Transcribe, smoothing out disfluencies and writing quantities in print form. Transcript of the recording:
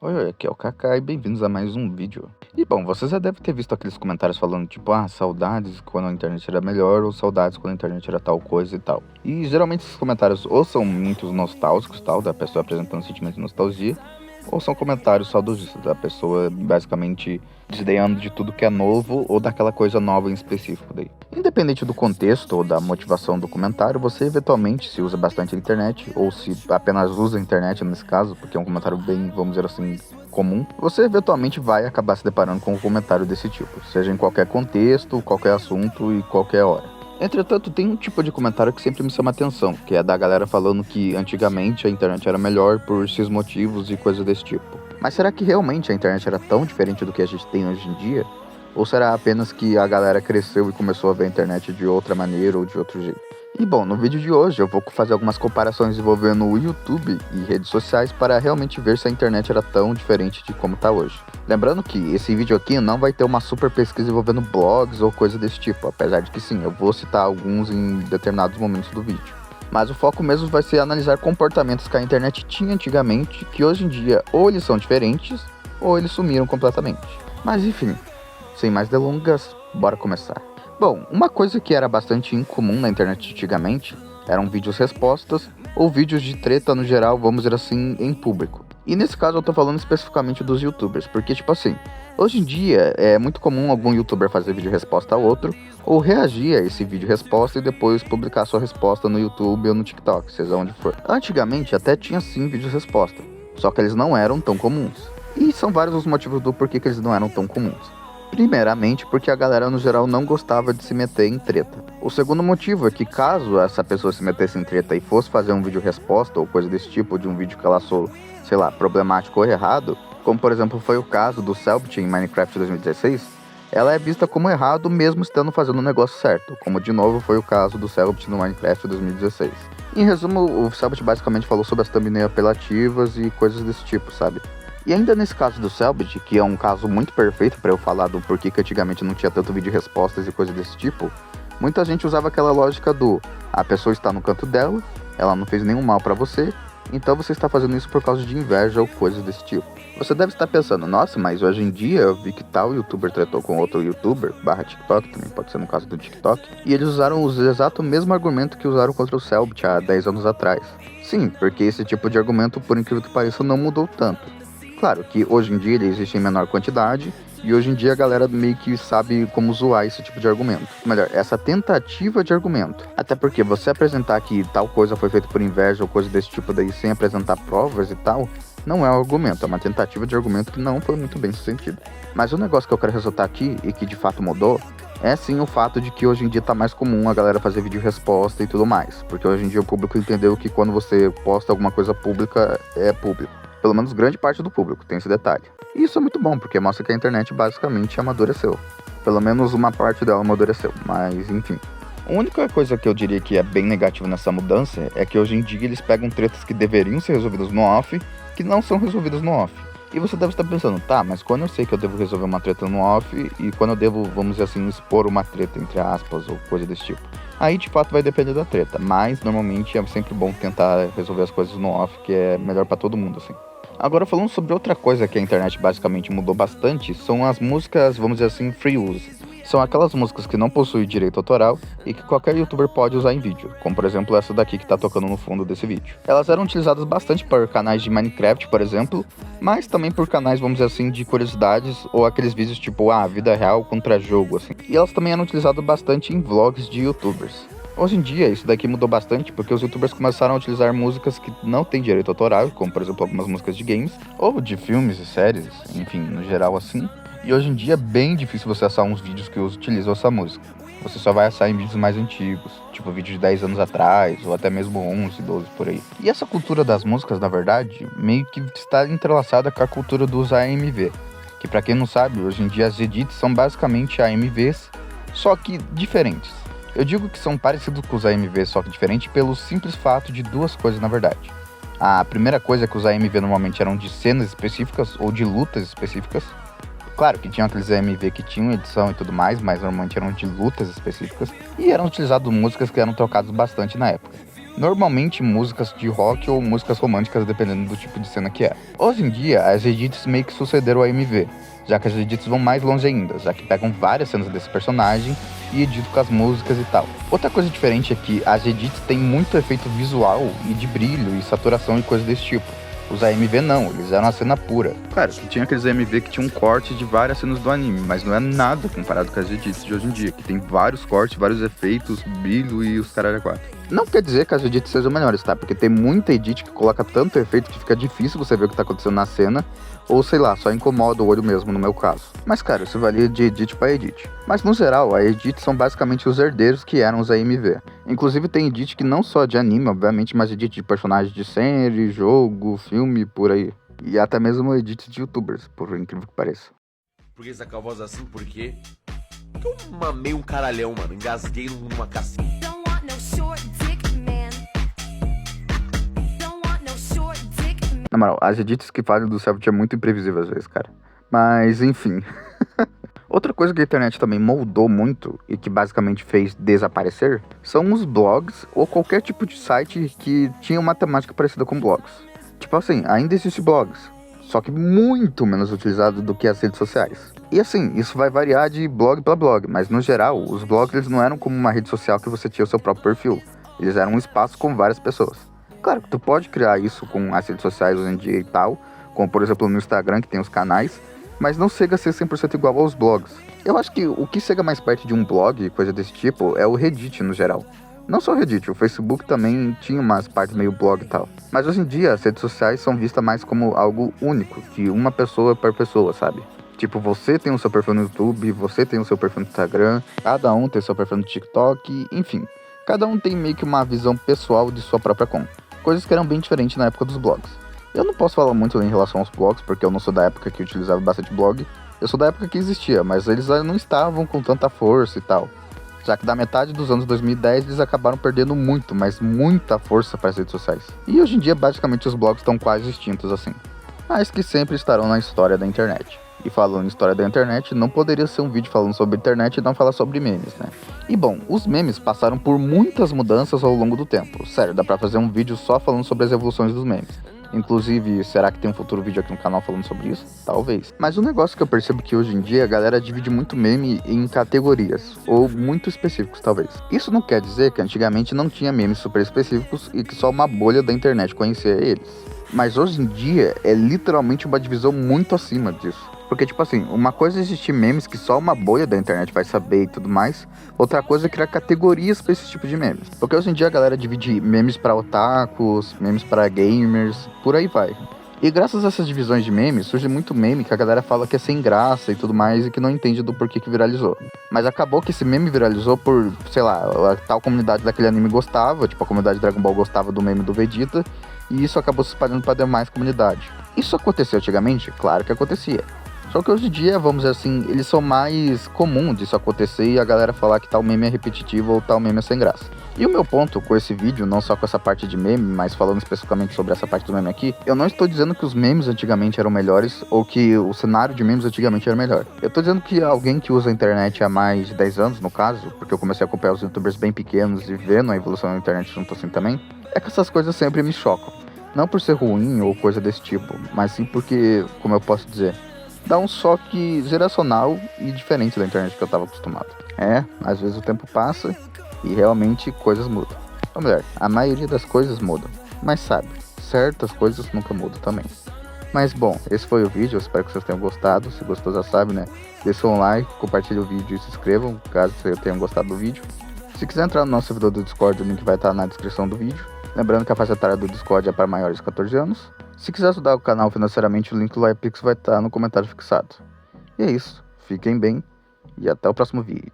Oi, aqui é o Kaká e bem-vindos a mais um vídeo. E bom, você já deve ter visto aqueles comentários falando tipo, saudades quando a internet era melhor ou saudades quando a internet era tal coisa e tal. E geralmente esses comentários ou são muito nostálgicos, tal, da pessoa apresentando sentimento de nostalgia, ou são comentários saudosistas, da pessoa basicamente desdenhando de tudo que é novo ou daquela coisa nova em específico daí. Independente do contexto ou da motivação do comentário, você eventualmente se usa bastante a internet, ou se apenas usa a internet nesse caso, porque é um comentário bem, vamos dizer assim, comum, você eventualmente vai acabar se deparando com um comentário desse tipo, seja em qualquer contexto, qualquer assunto e qualquer hora. Entretanto, tem um tipo de comentário que sempre me chama atenção, que é da galera falando que antigamente a internet era melhor por X motivos e coisas desse tipo. Mas será que realmente a internet era tão diferente do que a gente tem hoje em dia? Ou será apenas que a galera cresceu e começou a ver a internet de outra maneira ou de outro jeito? E bom, no vídeo de hoje eu vou fazer algumas comparações envolvendo o YouTube e redes sociais para realmente ver se a internet era tão diferente de como está hoje. Lembrando que esse vídeo aqui não vai ter uma super pesquisa envolvendo blogs ou coisa desse tipo, apesar de que sim, eu vou citar alguns em determinados momentos do vídeo. Mas o foco mesmo vai ser analisar comportamentos que a internet tinha antigamente, que hoje em dia ou eles são diferentes ou eles sumiram completamente. Mas enfim, sem mais delongas, bora começar. Bom, uma coisa que era bastante incomum na internet antigamente eram vídeos-respostas ou vídeos de treta no geral, vamos dizer assim, em público. E nesse caso eu tô falando especificamente dos youtubers, porque tipo assim, hoje em dia é muito comum algum youtuber fazer vídeo-resposta a outro, ou reagir a esse vídeo-resposta e depois publicar sua resposta no YouTube ou no TikTok, seja onde for. Antigamente até tinha sim vídeos-resposta, só que eles não eram tão comuns. E são vários os motivos do porquê que eles não eram tão comuns. Primeiramente, porque a galera no geral não gostava de se meter em treta. O segundo motivo é que caso essa pessoa se metesse em treta e fosse fazer um vídeo resposta ou coisa desse tipo, de um vídeo que ela achou, sei lá, problemático ou errado, como por exemplo foi o caso do Cellbit em Minecraft 2016, ela é vista como errado mesmo estando fazendo o negócio certo, como de novo foi o caso do Cellbit no Minecraft 2016. Em resumo, o Cellbit basicamente falou sobre as thumbnails apelativas e coisas desse tipo, sabe? E ainda nesse caso do Cellbit, que é um caso muito perfeito para eu falar do porquê que antigamente não tinha tanto vídeo respostas e coisas desse tipo, muita gente usava aquela lógica do a pessoa está no canto dela, ela não fez nenhum mal para você, então você está fazendo isso por causa de inveja ou coisas desse tipo. Você deve estar pensando, nossa, mas hoje em dia eu vi que tal youtuber tretou com outro youtuber, /TikTok, também pode ser no caso do TikTok, e eles usaram o exato mesmo argumento que usaram contra o Cellbit há 10 anos atrás. Sim, porque esse tipo de argumento, por incrível que pareça, não mudou tanto. Claro que hoje em dia ele existe em menor quantidade e hoje em dia a galera meio que sabe como zoar esse tipo de argumento. Melhor, essa tentativa de argumento. Até porque você apresentar que tal coisa foi feita por inveja ou coisa desse tipo daí sem apresentar provas e tal, não é um argumento, é uma tentativa de argumento que não foi muito bem sucedida. Mas o negócio que eu quero ressaltar aqui e que de fato mudou é sim o fato de que hoje em dia tá mais comum a galera fazer vídeo resposta e tudo mais. Porque hoje em dia o público entendeu que quando você posta alguma coisa pública, é público. Pelo menos grande parte do público tem esse detalhe. E isso é muito bom, porque mostra que a internet basicamente amadureceu. Pelo menos uma parte dela amadureceu, mas enfim. A única coisa que eu diria que é bem negativa nessa mudança é que hoje em dia eles pegam tretas que deveriam ser resolvidas no off, que não são resolvidas no off. E você deve estar pensando, tá, mas quando eu sei que eu devo resolver uma treta no off e quando eu devo, vamos dizer assim, expor uma treta entre aspas ou coisa desse tipo. Aí de fato vai depender da treta, mas normalmente é sempre bom tentar resolver as coisas no off, que é melhor pra todo mundo, assim. Agora falando sobre outra coisa que a internet basicamente mudou bastante, são as músicas, vamos dizer assim, free use. São aquelas músicas que não possuem direito autoral e que qualquer youtuber pode usar em vídeo, como por exemplo essa daqui que tá tocando no fundo desse vídeo. Elas eram utilizadas bastante por canais de Minecraft, por exemplo, mas também por canais, vamos dizer assim, de curiosidades ou aqueles vídeos tipo, vida real contra jogo, assim. E elas também eram utilizadas bastante em vlogs de youtubers. Hoje em dia, isso daqui mudou bastante porque os youtubers começaram a utilizar músicas que não têm direito autoral, como por exemplo algumas músicas de games, ou de filmes e séries, enfim, no geral assim. E hoje em dia é bem difícil você achar uns vídeos que utilizam essa música. Você só vai achar em vídeos mais antigos, tipo vídeos de 10 anos atrás, ou até mesmo 11, 12 por aí. E essa cultura das músicas, na verdade, meio que está entrelaçada com a cultura dos AMV, que pra quem não sabe, hoje em dia as edits são basicamente AMVs, só que diferentes. Eu digo que são parecidos com os AMVs, só que diferentes pelo simples fato de duas coisas na verdade. A primeira coisa é que os AMV normalmente eram de cenas específicas ou de lutas específicas. Claro que tinham aqueles AMV que tinham edição e tudo mais, mas normalmente eram de lutas específicas. E eram utilizadas músicas que eram tocadas bastante na época. Normalmente músicas de rock ou músicas românticas, dependendo do tipo de cena que é. Hoje em dia, as edits meio que sucederam ao AMV, já que as edits vão mais longe ainda, já que pegam várias cenas desse personagem e editam com as músicas e tal. Outra coisa diferente é que as edits têm muito efeito visual e de brilho e saturação e coisas desse tipo. Os AMV não, eles eram a cena pura. Claro, que tinha aqueles AMV que tinham um corte de várias cenas do anime, mas não é nada comparado com as edits de hoje em dia, que tem vários cortes, vários efeitos, brilho e os caralho a quatro. Não quer dizer que as edits sejam melhores, tá? Porque tem muita edit que coloca tanto efeito que fica difícil você ver o que tá acontecendo na cena, ou sei lá, só incomoda o olho mesmo, no meu caso. Mas cara, isso varia de edit pra edit. Mas no geral, as edits são basicamente os herdeiros que eram os AMV. Inclusive tem edit que não só de anime, obviamente, mas edit de personagens de série, jogo, filme, por aí. E até mesmo edits de youtubers, por incrível que pareça. Por que você tá com a voz assim? Por quê? Porque eu mamei um caralhão, mano. Engasguei numa caceta. Na moral, as edits que fazem do Savage é muito imprevisível às vezes, cara. Mas, enfim. Outra coisa que a internet também moldou muito e que basicamente fez desaparecer são os blogs ou qualquer tipo de site que tinha uma temática parecida com blogs. Tipo assim, ainda existe blogs, só que muito menos utilizado do que as redes sociais. E assim, isso vai variar de blog para blog, mas no geral, os blogs eles não eram como uma rede social que você tinha o seu próprio perfil. Eles eram um espaço com várias pessoas. Claro que tu pode criar isso com as redes sociais hoje em dia e tal, como por exemplo no Instagram que tem os canais, mas não chega a ser 100% igual aos blogs. Eu acho que o que chega mais perto de um blog, coisa desse tipo, é o Reddit no geral. Não só o Reddit, o Facebook também tinha umas partes meio blog e tal. Mas hoje em dia as redes sociais são vistas mais como algo único, de uma pessoa por pessoa, sabe? Tipo, você tem o seu perfil no YouTube, você tem o seu perfil no Instagram, cada um tem o seu perfil no TikTok, enfim. Cada um tem meio que uma visão pessoal de sua própria conta. Coisas que eram bem diferentes na época dos blogs. Eu não posso falar muito em relação aos blogs, porque eu não sou da época que utilizava bastante blog. Eu sou da época que existia, mas eles não estavam com tanta força e tal. Já que da metade dos anos 2010 eles acabaram perdendo muito, mas muita força para as redes sociais. E hoje em dia basicamente os blogs estão quase extintos assim. Mas que sempre estarão na história da internet. E falando em história da internet, não poderia ser um vídeo falando sobre internet e não falar sobre memes, né? E bom, os memes passaram por muitas mudanças ao longo do tempo. Sério, dá pra fazer um vídeo só falando sobre as evoluções dos memes. Inclusive, será que tem um futuro vídeo aqui no canal falando sobre isso? Talvez. Mas o negócio que eu percebo que hoje em dia a galera divide muito meme em categorias, ou muito específicos talvez. Isso não quer dizer que antigamente não tinha memes super específicos e que só uma bolha da internet conhecia eles. Mas hoje em dia é literalmente uma divisão muito acima disso. Porque, tipo assim, uma coisa é existir memes que só uma bolha da internet vai saber e tudo mais. Outra coisa é criar categorias pra esse tipo de memes. Porque hoje em dia a galera divide memes pra otakus, memes pra gamers, por aí vai. E graças a essas divisões de memes, surge muito meme que a galera fala que é sem graça e tudo mais e que não entende do porquê que viralizou. Mas acabou que esse meme viralizou por, sei lá, a tal comunidade daquele anime gostava, tipo a comunidade Dragon Ball gostava do meme do Vegeta, e isso acabou se espalhando pra demais comunidade. Isso aconteceu antigamente? Claro que acontecia. Só que hoje em dia, vamos dizer assim, eles são mais comum disso acontecer e a galera falar que tal meme é repetitivo ou tal meme é sem graça. E o meu ponto com esse vídeo, não só com essa parte de meme, mas falando especificamente sobre essa parte do meme aqui, eu não estou dizendo que os memes antigamente eram melhores ou que o cenário de memes antigamente era melhor. Eu estou dizendo que alguém que usa a internet há mais de 10 anos, no caso, porque eu comecei a acompanhar os youtubers bem pequenos e vendo a evolução da internet junto assim também, é que essas coisas sempre me chocam. Não por ser ruim ou coisa desse tipo, mas sim porque, como eu posso dizer, dá um choque geracional e diferente da internet que eu tava acostumado. Às vezes o tempo passa e realmente coisas mudam. Ou melhor, a maioria das coisas mudam. Mas sabe, certas coisas nunca mudam também. Mas bom, esse foi o vídeo, eu espero que vocês tenham gostado. Se gostou já sabe, né? Deixa um like, compartilhe o vídeo e se inscrevam, caso vocês tenham gostado do vídeo. Se quiser entrar no nosso servidor do Discord, o link vai estar na descrição do vídeo. Lembrando que a faixa etária do Discord é para maiores de 14 anos. Se quiser ajudar o canal financeiramente, o link do iPix vai estar no comentário fixado. E é isso, fiquem bem e até o próximo vídeo.